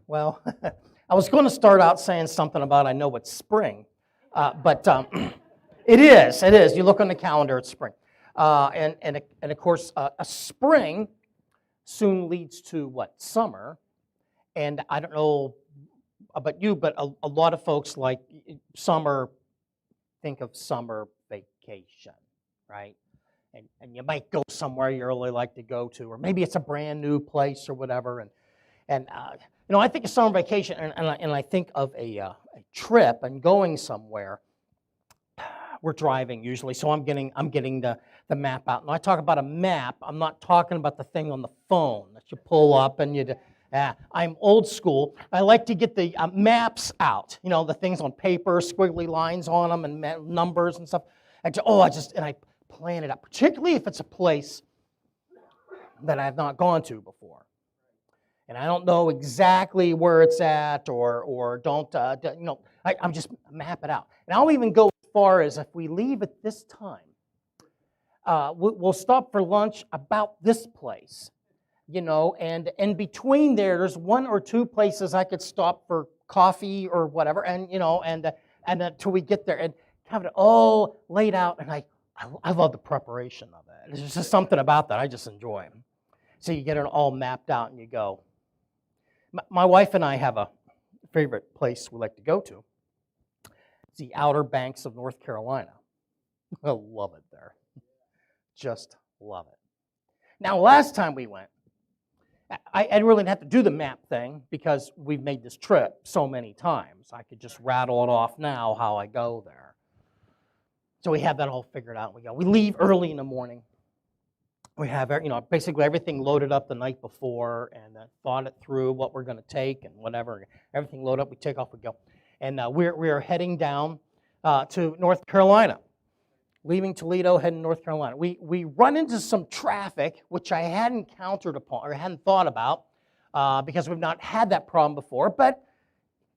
Well, I was going to start out saying something about I know it's spring, but it is. You look on the calendar, it's spring. And of course, a spring soon leads to what? Summer. And I don't know about you, but a lot of folks like summer, think of summer vacation, right? And you might go somewhere you really like to go to, or maybe it's a brand new place or whatever. And I think of summer vacation, and I think of a trip and going somewhere. We're driving usually, so I'm getting the map out. And when I talk about a map, I'm not talking about the thing on the phone that you pull up and you. I'm old school. I like to get the maps out. You know, the things on paper, squiggly lines on them, and numbers and stuff. I plan it out, particularly if it's a place that I've not gone to before, and I don't know exactly where it's at, or don't. I'm just map it out, and I'll even go as far as if we leave at this time, we'll stop for lunch about this place. And in between there's one or two places I could stop for coffee or whatever, and until we get there and have it all laid out. And I love the preparation of it. There's just something about that I just enjoy. So you get it all mapped out and you go. My wife and I have a favorite place we like to go to. It's the Outer Banks of North Carolina. I love it there. Just love it. Now, last time we went, I really didn't have to do the map thing because we've made this trip so many times. I could just rattle it off now how I go there. So we have that all figured out. We leave early in the morning. We have basically everything loaded up the night before and thought it through what we're going to take and whatever. Everything loaded up, we take off, we go. And we're heading down to North Carolina. Leaving Toledo, heading North Carolina. We run into some traffic, which I hadn't countered upon or hadn't thought about because we've not had that problem before, but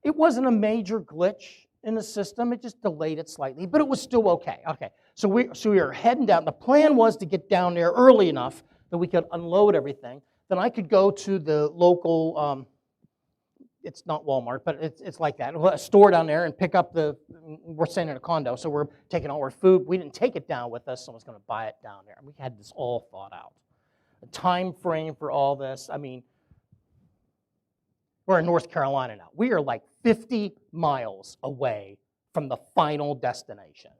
it wasn't a major glitch in the system. It just delayed it slightly, but it was still okay. Okay, so we were heading down. The plan was to get down there early enough that we could unload everything. Then I could go to the local, it's not Walmart, but it's like that, a store down there and pick up we're staying in a condo, so we're taking all our food. We didn't take it down with us, someone's going to buy it down there. We had this all thought out. The time frame for all this, we're in North Carolina now. We are like 50 miles away from the final destination.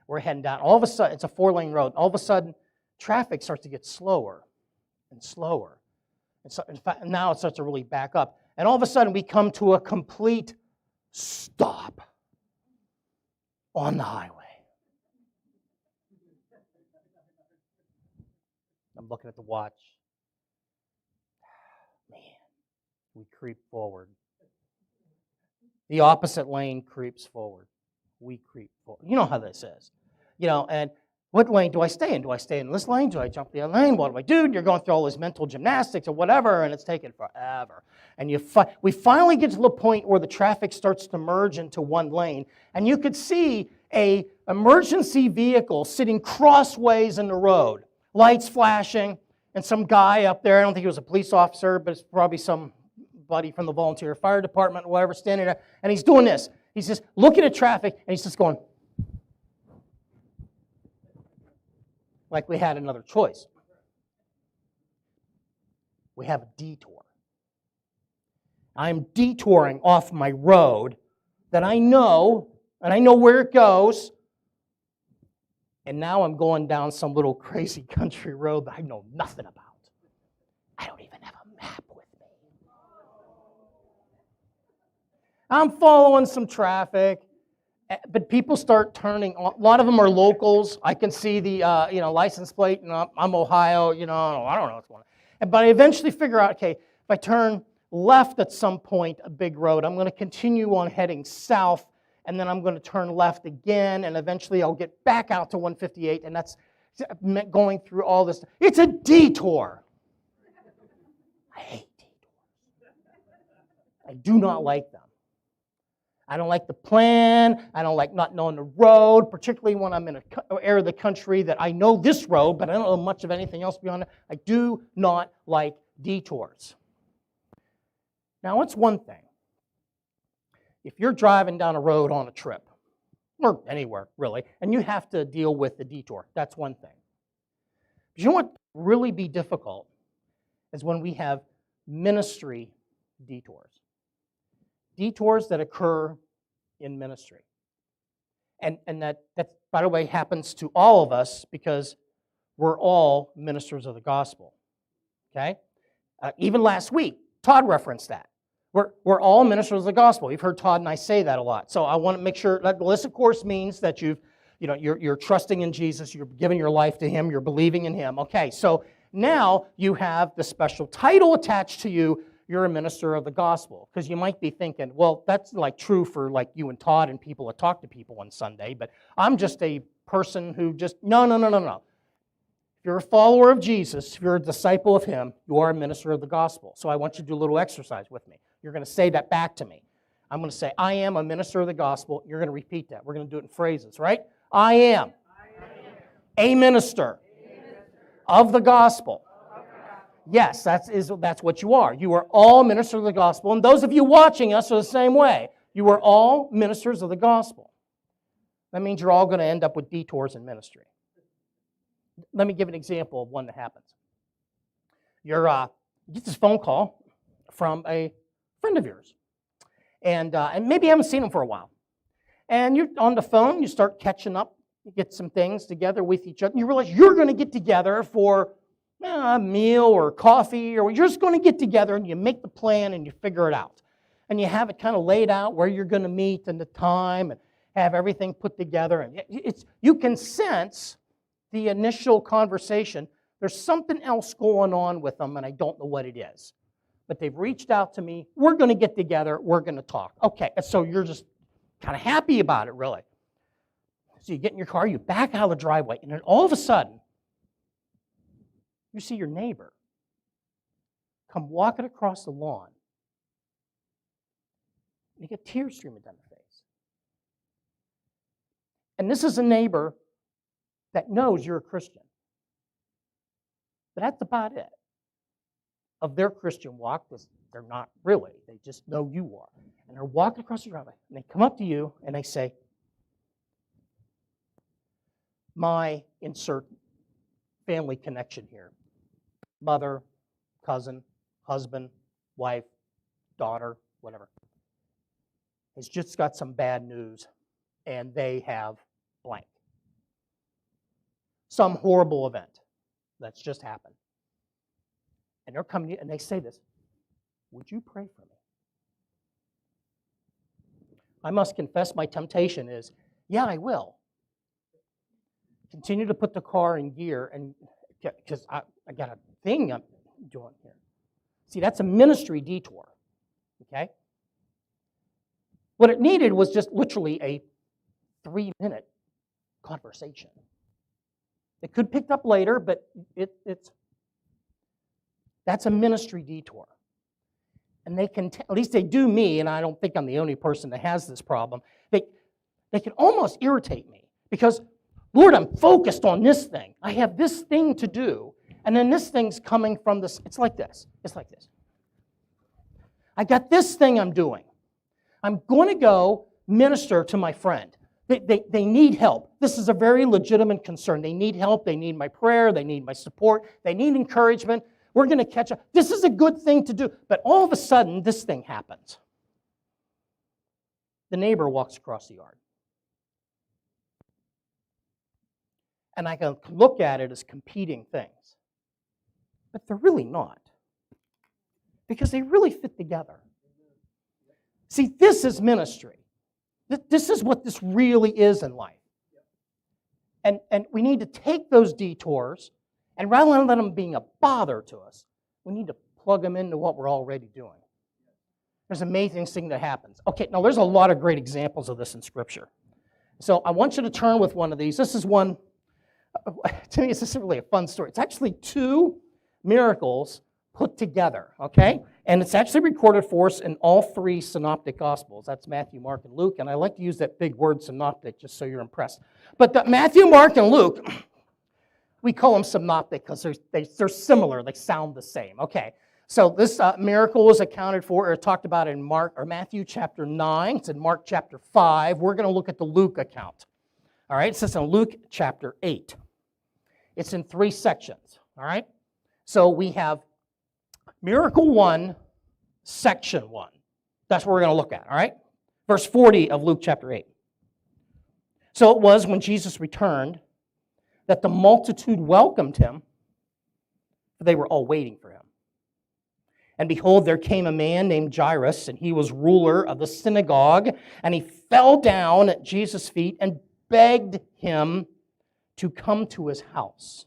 We're heading down. All of a sudden, it's a 4-lane road. All of a sudden, traffic starts to get slower and slower. And so, in fact, now it starts to really back up. And all of a sudden, we come to a complete stop on the highway. I'm looking at the watch. Man, we creep forward. The opposite lane creeps forward. We creep forward. You know how this is. And what lane do I stay in? Do I stay in this lane? Do I jump the other lane? What do I do? And you're going through all this mental gymnastics or whatever, and it's taking forever. And we finally get to the point where the traffic starts to merge into one lane, and you could see an emergency vehicle sitting crossways in the road, lights flashing, and some guy up there, I don't think he was a police officer, but it's probably somebody from the volunteer fire department or whatever, standing there, and he's doing this. He's just looking at traffic, and he's just going, like we had another choice. We have a detour. I'm detouring off my road that I know, and I know where it goes, and now I'm going down some little crazy country road that I know nothing about. I don't even have a map with me. I'm following some traffic. But people start turning. A lot of them are locals. I can see the license plate, and I'm Ohio. I don't know what's going on. But I eventually figure out, okay, if I turn left at some point, a big road, I'm going to continue on heading south, and then I'm going to turn left again, and eventually I'll get back out to 158, and that's going through all this. It's a detour. I hate detours. I do not like them. I don't like the plan. I don't like not knowing the road, particularly when I'm in an area of the country that I know this road, but I don't know much of anything else beyond it. I do not like detours. Now, it's one thing. If you're driving down a road on a trip, or anywhere, really, and you have to deal with the detour, that's one thing. But you know what really be difficult is when we have ministry detours. Detours that occur in ministry. And that, by the way, happens to all of us because we're all ministers of the gospel. Okay? Even last week, Todd referenced that. We're all ministers of the gospel. You've heard Todd and I say that a lot. So I want to make sure that this, of course, means that you're trusting in Jesus, you're giving your life to Him, you're believing in Him. Okay, so now you have the special title attached to you. You're a minister of the gospel. Because you might be thinking, well, that's like true for like you and Todd and people that talk to people on Sunday, but I'm just a person who just, no. If you're a follower of Jesus, if you're a disciple of Him, you are a minister of the gospel. So I want you to do a little exercise with me. You're going to say that back to me. I'm going to say, I am a minister of the gospel. You're going to repeat that. We're going to do it in phrases, right? I am a minister of the gospel. Yes, that's what you are. You are all ministers of the gospel. And those of you watching us are the same way. You are all ministers of the gospel. That means you're all going to end up with detours in ministry. Let me give an example of one that happens. You get this phone call from a friend of yours. And maybe you haven't seen him for a while. And you're on the phone, you start catching up, you get some things together with each other, and you realize you're going to get together for a meal or coffee, or you're just going to get together and you make the plan and you figure it out. And you have it kind of laid out where you're going to meet and the time and have everything put together. And you can sense the initial conversation. There's something else going on with them and I don't know what it is. But they've reached out to me. We're going to get together. We're going to talk. Okay, so you're just kind of happy about it, really. So you get in your car, you back out of the driveway, and then all of a sudden, you see your neighbor come walking across the lawn. And you get tears streaming down their face. And this is a neighbor that knows you're a Christian. But that's about it. Of their Christian walk, they're not really. They just know you are. And they're walking across the driveway, and they come up to you, and they say, my insert family connection here. Mother, cousin, husband, wife, daughter, whatever, has just got some bad news, and they have blank. Some horrible event that's just happened. And they're coming to you and they say this, would you pray for me? I must confess my temptation is, yeah, I will. Continue to put the car in gear and because I got a thing I'm doing here. See, that's a ministry detour, okay? What it needed was just literally a 3-minute conversation. It could pick up later, but that's a ministry detour. And they can, at least they do me, and I don't think I'm the only person that has this problem, they can almost irritate me because, Lord, I'm focused on this thing. I have this thing to do, and then this thing's coming from this. It's like this. It's like this. I got this thing I'm doing. I'm going to go minister to my friend. They need help. This is a very legitimate concern. They need help. They need my prayer. They need my support. They need encouragement. We're going to catch up. This is a good thing to do. But all of a sudden, this thing happens. The neighbor walks across the yard. And I can look at it as competing things. But they're really not. Because they really fit together. See, this is ministry. This is what this really is in life. And we need to take those detours, and rather than let them being a bother to us, we need to plug them into what we're already doing. There's an amazing thing that happens. Okay, now there's a lot of great examples of this in Scripture. So I want you to turn with one of these. This is one, to me, this is really a fun story. It's actually 2 miracles put together, okay? And it's actually recorded for us in all 3 synoptic gospels. That's Matthew, Mark, and Luke. And I like to use that big word synoptic just so you're impressed. But Matthew, Mark, and Luke, we call them synoptic because they're similar. They sound the same. Okay. So this miracle was accounted for or talked about in Matthew chapter 9. It's in Mark chapter 5. We're going to look at the Luke account. All right, it says in Luke chapter 8. It's in 3 sections. All right, so we have miracle 1, section 1. That's what we're going to look at. All right, verse 40 of Luke chapter 8. So it was when Jesus returned that the multitude welcomed him, for they were all waiting for him. And behold, there came a man named Jairus, and he was ruler of the synagogue, and he fell down at Jesus' feet and begged him to come to his house.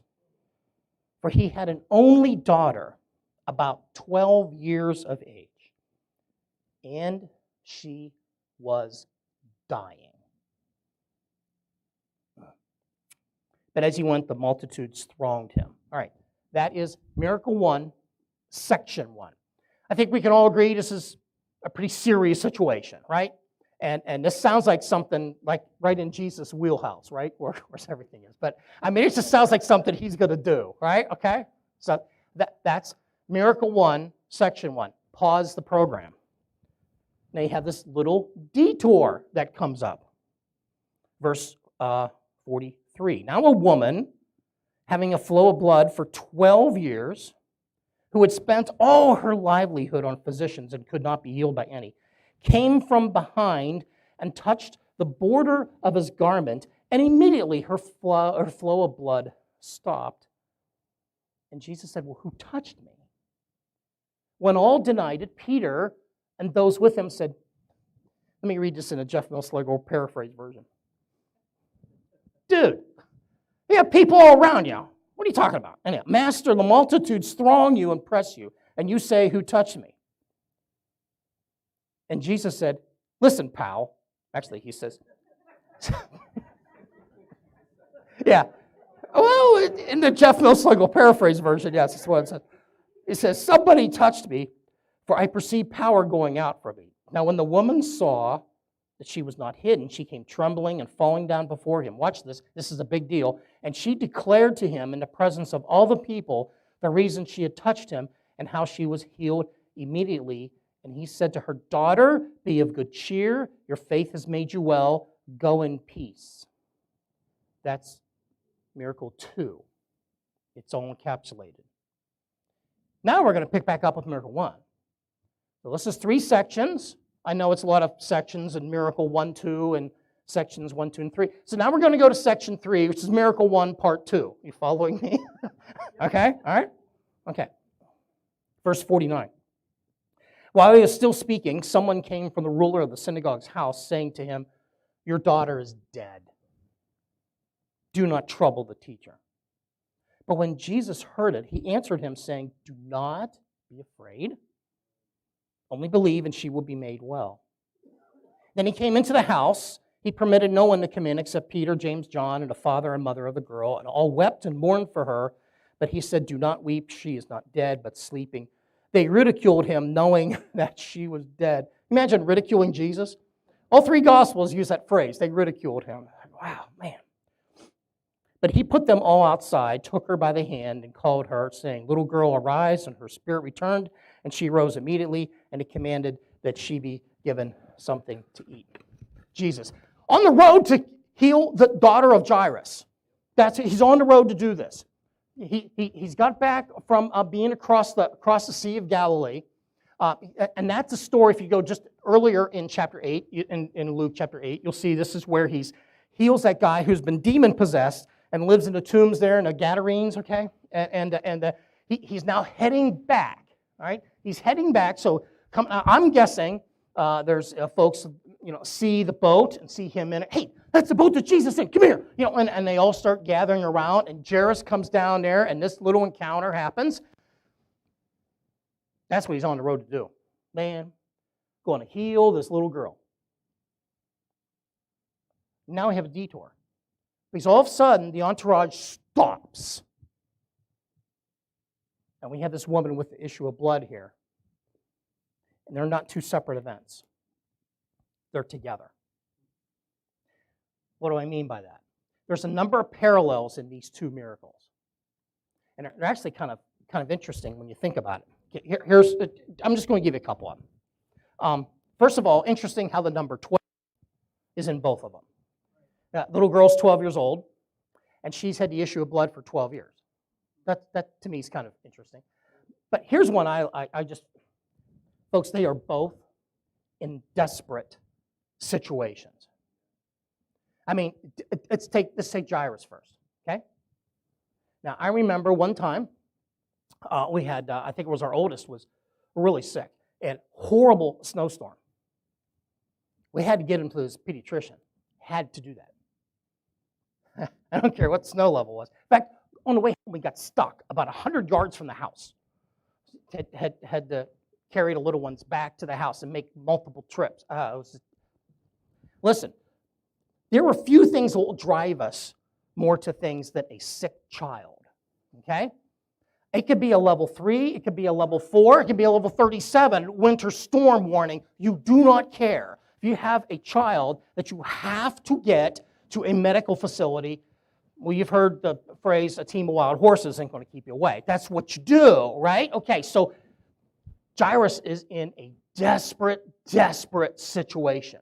For he had an only daughter, about 12 years of age, and she was dying. But as he went, the multitudes thronged him. All right, that is miracle 1, section 1. I think we can all agree this is a pretty serious situation, right? And this sounds like something like right in Jesus' wheelhouse, right? Where everything is. But I mean, it just sounds like something he's going to do, right? Okay? So that's miracle 1, section 1. Pause the program. Now you have this little detour that comes up. Verse 43. Now a woman having a flow of blood for 12 years, who had spent all her livelihood on physicians and could not be healed by any, came from behind and touched the border of his garment, and immediately her flow of blood stopped. And Jesus said, well, who touched me? When all denied it, Peter and those with him said, let me read this in a Jeff Millslagle paraphrase version. Dude, you have people all around you. What are you talking about? Anyhow, Master, the multitudes throng you and press you, and you say, who touched me? And Jesus said, listen, pal. Actually, he says, yeah. Well, in the Jeff Millslagle paraphrase version, yes, that's what it says. He says, somebody touched me, for I perceive power going out from me. Now, when the woman saw that she was not hidden, she came trembling and falling down before him. Watch this. This is a big deal. And she declared to him in the presence of all the people the reason she had touched him and how she was healed immediately. And he said to her, daughter, be of good cheer. Your faith has made you well. Go in peace. That's miracle 2. It's all encapsulated. Now we're going to pick back up with miracle 1. So this is 3 sections. I know it's a lot of sections in miracle 1, 2, and sections 1, 2, and 3. So now we're going to go to section 3, which is miracle 1, part 2. You following me? Okay, all right? Okay. Verse 49. While he was still speaking, someone came from the ruler of the synagogue's house, saying to him, your daughter is dead. Do not trouble the teacher. But when Jesus heard it, he answered him, saying, do not be afraid. Only believe, and she will be made well. Then he came into the house. He permitted no one to come in except Peter, James, John, and the father and mother of the girl, and all wept and mourned for her. But he said, do not weep. She is not dead, but sleeping. They ridiculed him, knowing that she was dead. Imagine ridiculing Jesus. All 3 Gospels use that phrase. They ridiculed him. Wow, man. But he put them all outside, took her by the hand, and called her, saying, little girl, arise. And her spirit returned, and she rose immediately, and he commanded that she be given something to eat. Jesus, on the road to heal the daughter of Jairus. He's on the road to do this. He's got back from being across the Sea of Galilee, and that's a story. If you go just earlier in chapter 8, in Luke chapter 8, you'll see this is where he heals that guy who's been demon-possessed and lives in the tombs there in the Gadarenes, okay? And he's now heading back, all right? He's heading back, so I'm guessing there's folks, see the boat and see him in it. Hey, that's the boat that Jesus in. Come here. And they all start gathering around, and Jairus comes down there, and this little encounter happens. That's what he's on the road to do. Man, going to heal this little girl. Now we have a detour. Because all of a sudden, the entourage stops. And we have this woman with the issue of blood here. And they're not 2 separate events. They're together. What do I mean by that? There's a number of parallels in these 2 miracles. And they're actually kind of interesting when you think about it. Okay, I'm just going to give you a couple of them. First of all, interesting how the number 12 is in both of them. That little girl's 12 years old, and she's had the issue of blood for 12 years. That to me is kind of interesting. But here's one I just, folks, they are both in desperate situations. I mean, let's take Jairus first, okay? Now, I remember one time we had, I think it was our oldest, was really sick, and horrible snowstorm. We had to get him to his pediatrician. Had to do that. I don't care what the snow level was. In fact, on the way home, we got stuck about 100 yards from the house. Had to carry the little ones back to the house and make multiple trips. Listen, there are few things that will drive us more to things than a sick child, okay? It could be a level 3, it could be a level 4, it could be a level 37, winter storm warning. You do not care. If you have a child that you have to get to a medical facility, well, you've heard the phrase, a team of wild horses ain't going to keep you away. That's what you do, right? Okay, so Jairus is in a desperate, desperate situation.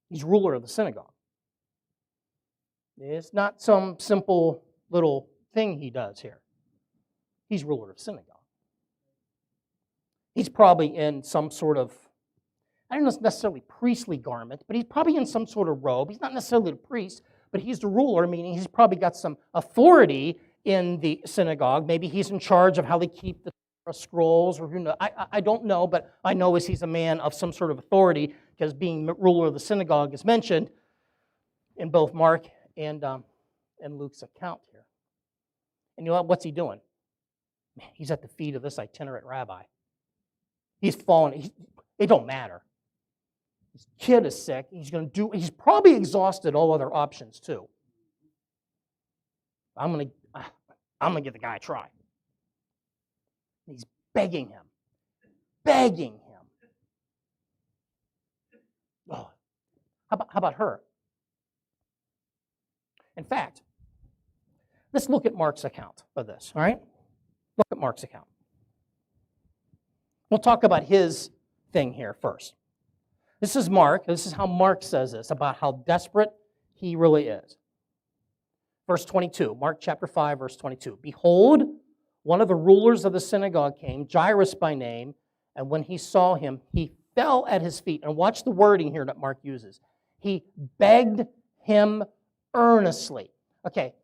He's ruler of the synagogue. It's not some simple little thing he does here. He's ruler of synagogue. He's probably in some sort of, I don't know necessarily priestly garment, but he's probably in some sort of robe. He's not necessarily the priest, but he's the ruler, meaning he's probably got some authority in the synagogue. Maybe he's in charge of how they keep the scrolls, or who knows. I don't know, but I know he's a man of some sort of authority, because being ruler of the synagogue is mentioned in both Mark and Luke's account here. And you know what's he doing? Man, he's at the feet of this itinerant rabbi. He's fallen. It don't matter. His kid is sick. He's probably exhausted all other options too. I'm gonna give the guy a try. He's begging him. Oh, how about her? In fact, let's look at Mark's account of this, all right? Look at Mark's account. We'll talk about his thing here first. This is Mark. This is how Mark says this, about how desperate he really is. Verse 22, Mark chapter 5, verse 22. Behold, one of the rulers of the synagogue came, Jairus by name, and when he saw him, he fell at his feet. And watch the wording here that Mark uses. He begged him earnestly. Okay.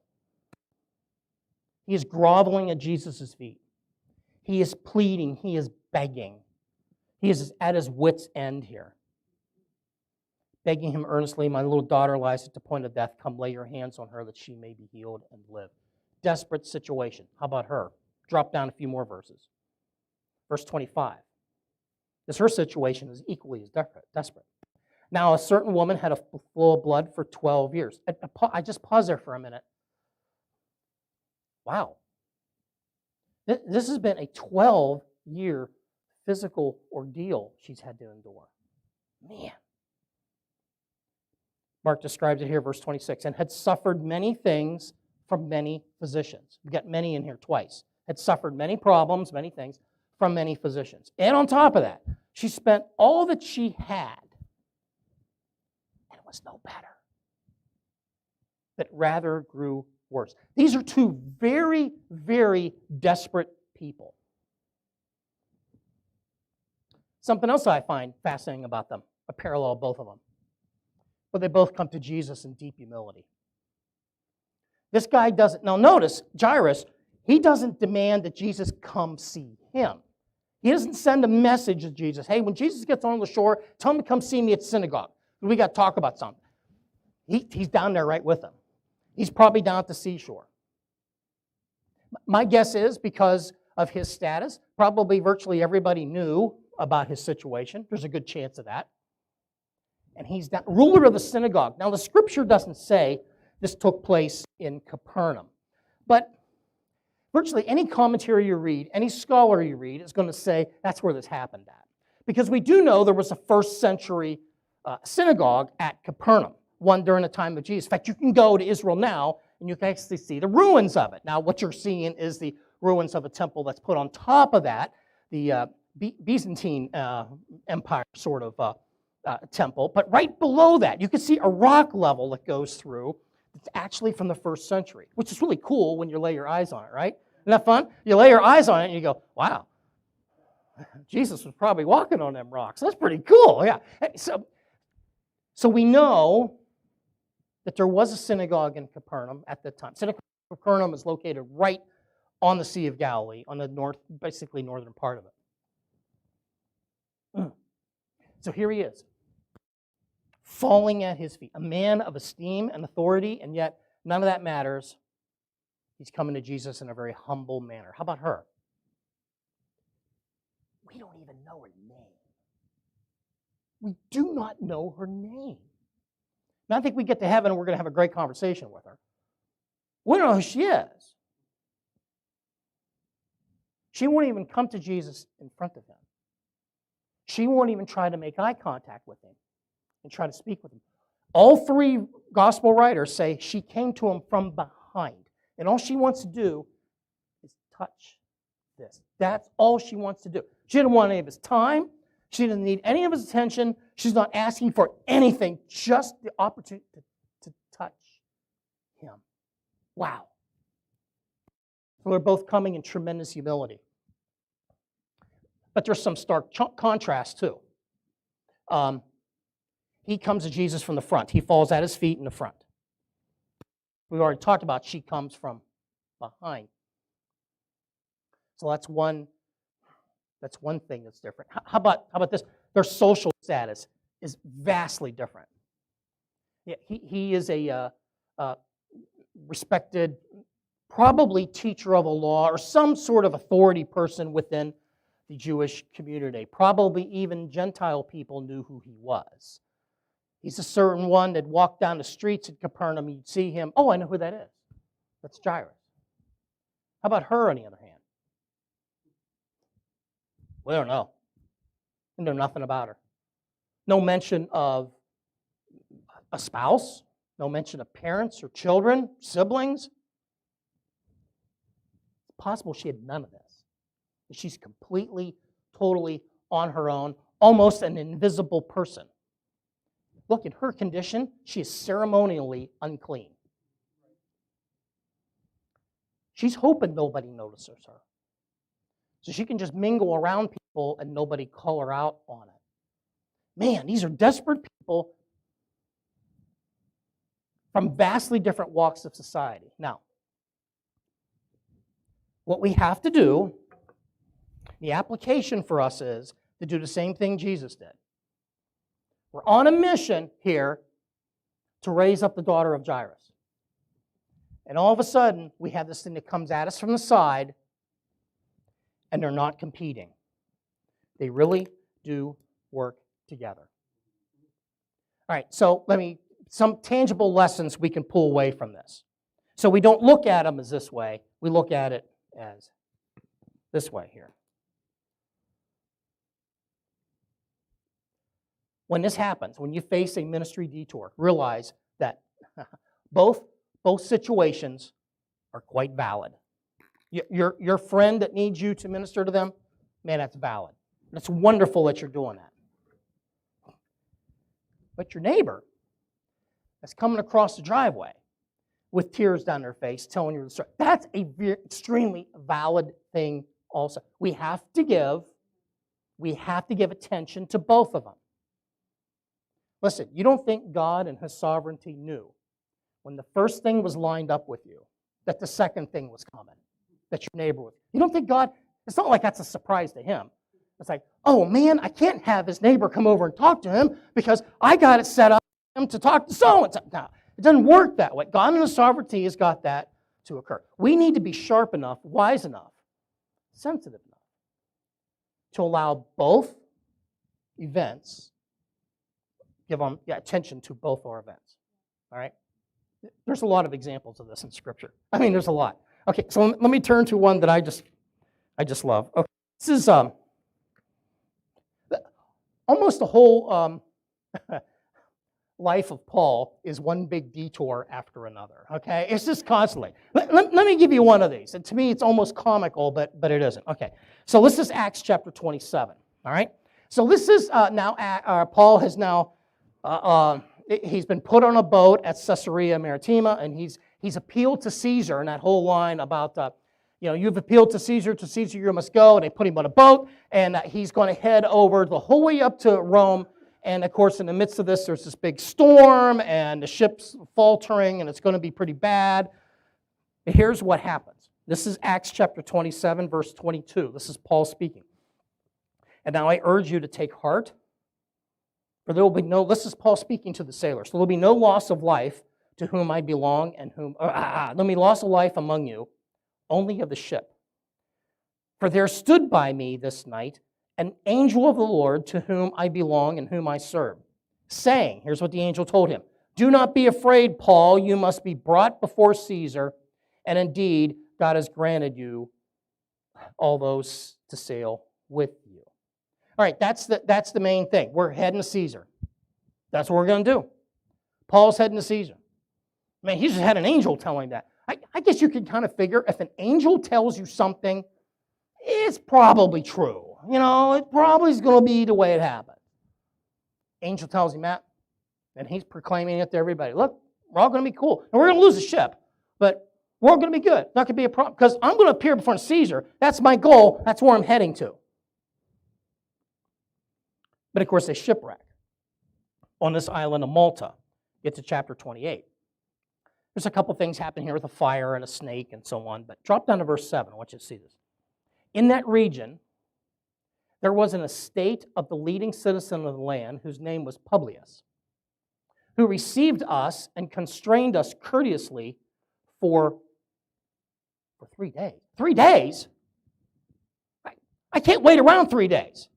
He is groveling at Jesus' feet. He is pleading. He is begging. He is at his wit's end here. Begging him earnestly, my little daughter lies at the point of death. Come lay your hands on her that she may be healed and live. Desperate situation. How about her? Drop down a few more verses. Verse 25. Because her situation is equally as desperate. Now, a certain woman had a flow of blood for 12 years. I just pause there for a minute. Wow. This has been a 12-year physical ordeal she's had to endure. Man. Mark describes it here, verse 26, and had suffered many things from many physicians. We've got many in here twice. Had suffered many problems, many things from many physicians. And on top of that, she spent all that she had, and it was no better, but rather grew worse. These are two very, very desperate people. Something else I find fascinating about them, a parallel of both of them. But they both come to Jesus in deep humility. This guy doesn't, now notice, Jairus, he doesn't demand that Jesus come see him. He doesn't send a message to Jesus. Hey, when Jesus gets on the shore, tell him to come see me at synagogue. We got to talk about something. He's down there right with him. He's probably down at the seashore. My guess is because of his status, probably virtually everybody knew about his situation. There's a good chance of that. And he's the ruler of the synagogue. Now, the scripture doesn't say this took place in Capernaum. But virtually any commentary you read, any scholar you read, is going to say that's where this happened at. Because we do know there was a first century synagogue at Capernaum, one during the time of Jesus. In fact, you can go to Israel now, and you can actually see the ruins of it. Now, what you're seeing is the ruins of a temple that's put on top of that, the Byzantine Empire sort of temple. But right below that, you can see a rock level that goes through. It's actually from the 1st century, which is really cool when you lay your eyes on it, right? Isn't that fun? You lay your eyes on it and you go, wow, Jesus was probably walking on them rocks. That's pretty cool, yeah. So we know that there was a synagogue in Capernaum at the time. Synagogue in Capernaum is located right on the Sea of Galilee, on the basically northern part of it. So here he is, falling at his feet, a man of esteem and authority, and yet none of that matters. He's coming to Jesus in a very humble manner. How about her? We don't even know her name. We do not know her name. And I think we get to heaven and we're going to have a great conversation with her. We don't know who she is. She won't even come to Jesus in front of him. She won't even try to make eye contact with him and try to speak with him. All 3 gospel writers say she came to him from behind. And all she wants to do is touch this. That's all she wants to do. She didn't want any of his time. She doesn't need any of his attention. She's not asking for anything, just the opportunity to touch him. Wow. So they're both coming in tremendous humility. But there's some stark contrast, too. He comes to Jesus from the front. He falls at his feet in the front. We've already talked about she comes from behind. So that's one thing that's different. How about this? Their social status is vastly different. Yeah, he is a respected, probably teacher of the law or some sort of authority person within the Jewish community. Probably even Gentile people knew who he was. He's a certain one that walked down the streets at Capernaum. You'd see him. Oh, I know who that is. That's Jairus. How about her, on the other hand? We don't know. We know nothing about her. No mention of a spouse. No mention of parents or children, siblings. It's possible she had none of this. She's completely, totally on her own, almost an invisible person. Look, in her condition, she is ceremonially unclean. She's hoping nobody notices her. So she can just mingle around people and nobody call her out on it. Man, these are desperate people from vastly different walks of society. Now, what we have to do, the application for us is to do the same thing Jesus did. We're on a mission here to raise up the daughter of Jairus. And all of a sudden, we have this thing that comes at us from the side, and they're not competing. They really do work together. All right, so some tangible lessons we can pull away from this. So we don't look at them as this way. We look at it as this way here. When this happens, when you face a ministry detour, realize that both situations are quite valid. Your friend that needs you to minister to them, man, that's valid. It's wonderful that you're doing that. But your neighbor that's coming across the driveway with tears down their face telling you the story, that's an extremely valid thing also. We have to give attention to both of them. Listen, you don't think God in His sovereignty knew when the first thing was lined up with you that the second thing was coming, that your neighbor was. You don't think God, it's not like that's a surprise to Him. It's like, oh man, I can't have his neighbor come over and talk to him because I got it set up for him to talk to so-and-so. No, it doesn't work that way. God in His sovereignty has got that to occur. We need to be sharp enough, wise enough, sensitive enough to allow both events, give them attention to both our events. All right? There's a lot of examples of this in Scripture. I mean, there's a lot. Okay, so let me turn to one that I just love. Okay, this is almost a whole life of Paul is one big detour after another, okay? It's just constantly. Let me give you one of these. And to me, it's almost comical, but it isn't. Okay, so this is Acts chapter 27, all right? So this is Paul has now, he's been put on a boat at Caesarea Maritima, and he's appealed to Caesar, and that whole line about, you've appealed to Caesar you must go, and they put him on a boat, and he's going to head over the whole way up to Rome. And of course, in the midst of this, there's this big storm, and the ship's faltering, and it's going to be pretty bad. But here's what happens. This is Acts chapter 27, verse 22. This is Paul speaking. And now I urge you to take heart, for there will be this is Paul speaking to the sailors. There will be no loss of life to whom I belong, and there'll be loss of life among you, only of the ship. For there stood by me this night an angel of the Lord to whom I belong and whom I serve, saying, here's what the angel told him, do not be afraid, Paul, you must be brought before Caesar, and indeed God has granted you all those to sail with you. All right, that's the main thing. We're heading to Caesar. That's what we're going to do. Paul's heading to Caesar. Man, he just had an angel tell him that. I guess you could kind of figure if an angel tells you something, it's probably true. It probably is going to be the way it happened. Angel tells him that, and he's proclaiming it to everybody. Look, we're all going to be cool. And we're going to lose the ship, but we're all going to be good. Not going to be a problem, because I'm going to appear before Caesar. That's my goal. That's where I'm heading to. But of course, they shipwreck on this island of Malta. Get to chapter 28. There's a couple things happening here with a fire and a snake and so on, but drop down to verse 7. I want you to see this. In that region, there was an estate of the leading citizen of the land whose name was Publius, who received us and constrained us courteously for 3 days. 3 days? I can't wait around 3 days.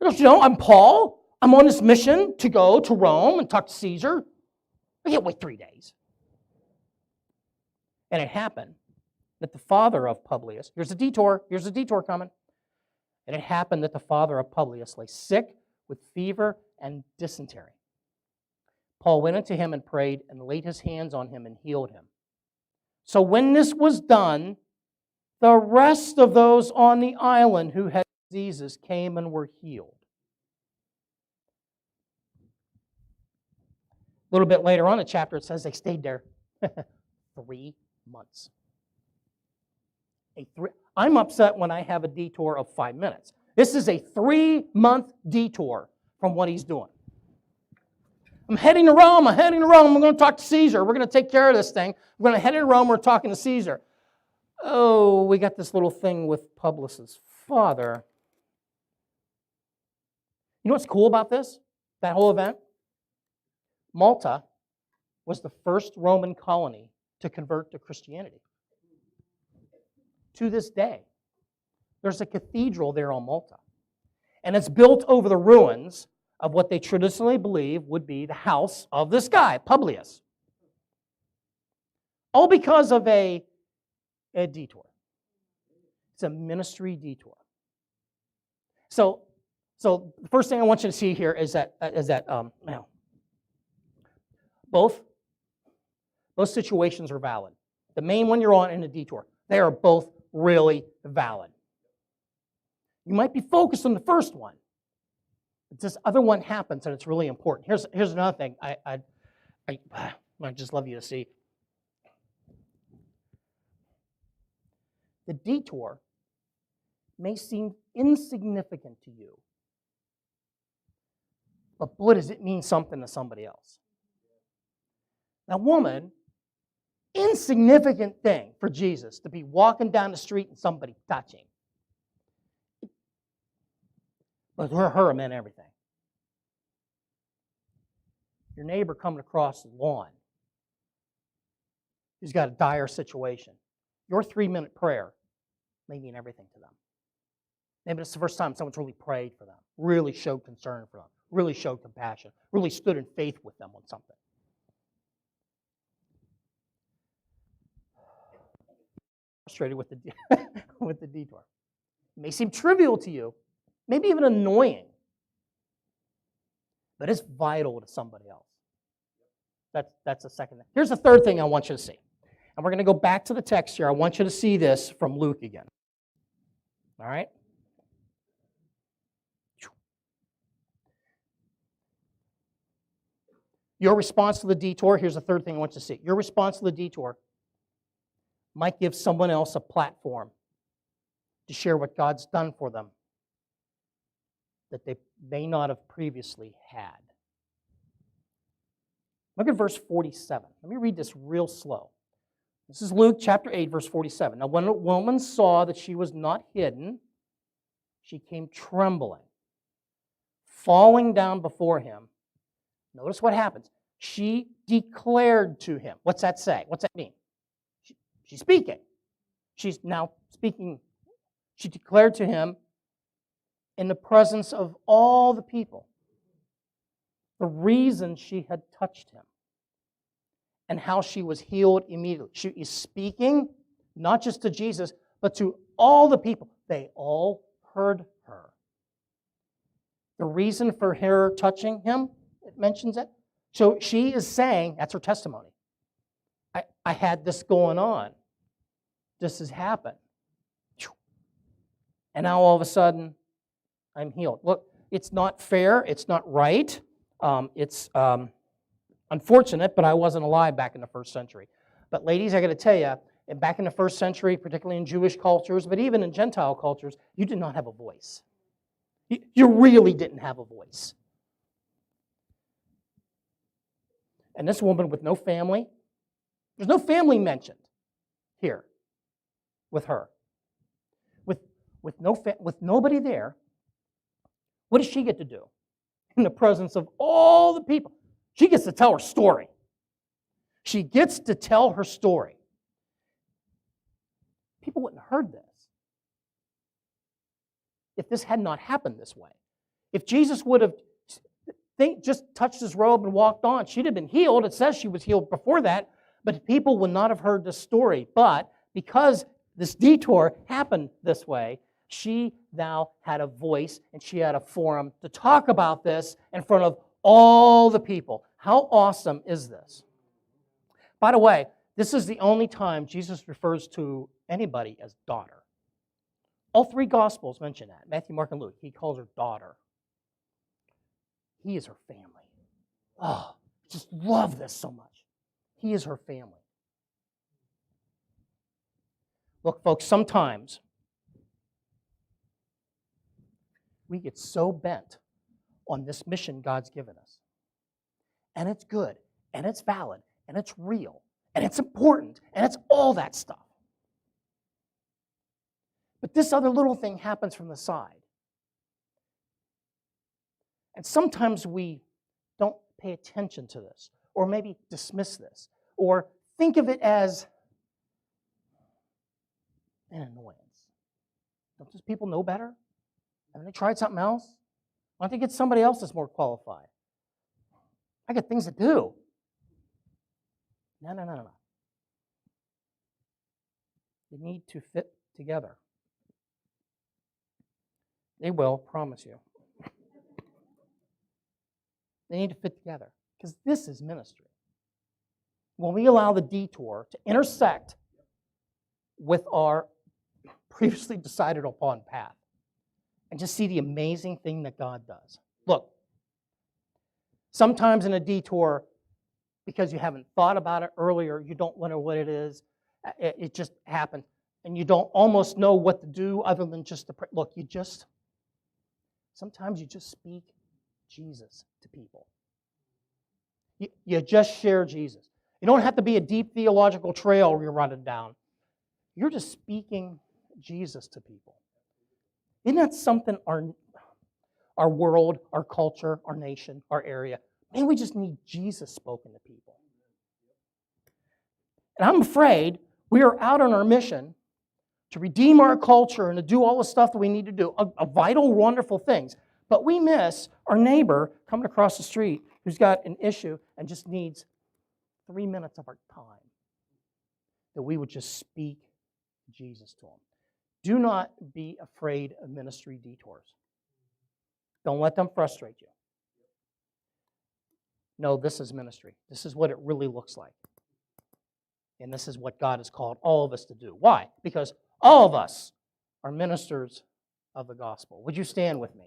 I'm Paul. I'm on this mission to go to Rome and talk to Caesar. I can't wait 3 days. And it happened that the father of Publius, here's a detour coming. And it happened that the father of Publius lay sick with fever and dysentery. Paul went unto him and prayed and laid his hands on him and healed him. So when this was done, the rest of those on the island who had diseases came and were healed. A little bit later on in the chapter, it says they stayed there 3 months. I'm upset when I have a detour of 5 minutes. This is a 3-month detour from what he's doing. I'm heading to Rome. We're going to talk to Caesar. We're going to take care of this thing. We're going to head to Rome. We're talking to Caesar. Oh, we got this little thing with Publius' father. You know what's cool about this? That whole event? Malta was the first Roman colony to convert to Christianity. To this day, there's a cathedral there on Malta. And it's built over the ruins of what they traditionally believe would be the house of this guy, Publius. All because of a detour. It's a ministry detour. So the first thing I want you to see here is that both situations are valid. The main one you're on and the detour. They are both really valid. You might be focused on the first one, but this other one happens and it's really important. Here's another thing I'd just love you to see. The detour may seem insignificant to you, but boy, does it mean something to somebody else. Now, woman, insignificant thing for Jesus to be walking down the street and somebody touching. But her it meant everything. Your neighbor coming across the lawn, who's got a dire situation. Your 3-minute prayer may mean everything to them. Maybe it's the first time someone's really prayed for them, really showed concern for them, really showed compassion, really stood in faith with them on something. Frustrated with the detour. It may seem trivial to you, maybe even annoying. but it's vital to somebody else. That's the second thing. Here's the third thing I want you to see. And we're going to go back to the text here. I want you to see this from Luke again. All right? Your response to the detour, here's the third thing I want you to see. Your response to the detour might give someone else a platform to share what God's done for them that they may not have previously had. Look at verse 47. Let me read this real slow. This is Luke chapter 8, verse 47. Now, when a woman saw that she was not hidden, she came trembling, falling down before him. Notice what happens. She declared to him. What's that say? What's that mean? She's speaking. She's now speaking. She declared to him in the presence of all the people the reason she had touched him and how she was healed immediately. She is speaking not just to Jesus, but to all the people. They all heard her. The reason for her touching him, it mentions it. So she is saying, that's her testimony. I had this going on. This has happened. And now all of a sudden, I'm healed. Look, it's not fair. It's not right. It's unfortunate, but I wasn't alive back in the first century. But ladies, I got to tell you, back in the first century, particularly in Jewish cultures, but even in Gentile cultures, you did not have a voice. You really didn't have a voice. And this woman with no family, there's no family mentioned here with her. With nobody there, what does she get to do? In the presence of all the people, she gets to tell her story. She gets to tell her story. People wouldn't have heard this if this had not happened this way. If Jesus would have just touched his robe and walked on, she'd have been healed. It says she was healed before that, but people would not have heard this story. But because this detour happened this way, she now had a voice and she had a forum to talk about this in front of all the people. How awesome is this? By the way, this is the only time Jesus refers to anybody as daughter. All three Gospels mention that. Matthew, Mark, and Luke. He calls her daughter. He is her family. Oh, I just love this so much. He is her family. Look, folks, sometimes we get so bent on this mission God's given us. And it's good, and it's valid, and it's real, and it's important, and it's all that stuff. But this other little thing happens from the side. And sometimes we don't pay attention to this, or maybe dismiss this, or think of it as an annoyance. Don't these people know better? Haven't they tried something else? Why don't they get somebody else that's more qualified? I got things to do. No. They need to fit together. They will, promise you. They need to fit together because this is ministry. When we allow the detour to intersect with our previously decided upon path and just see the amazing thing that God does. Look, sometimes in a detour, because you haven't thought about it earlier, you don't wonder what it is, it just happened, and you don't almost know what to do other than just to pray. Look, sometimes you just speak Jesus to people. You just share Jesus. You don't have to be a deep theological trail you're running down. You're just speaking Jesus to people. Isn't that something our world, our culture, our nation, our area, man, we just need Jesus spoken to people. And I'm afraid we are out on our mission to redeem our culture and to do all the stuff that we need to do, a vital, wonderful things. But we miss our neighbor coming across the street who's got an issue and just needs 3 minutes of our time, that we would just speak Jesus to them. Do not be afraid of ministry detours. Don't let them frustrate you. No, this is ministry. This is what it really looks like. And this is what God has called all of us to do. Why? Because all of us are ministers of the gospel. Would you stand with me?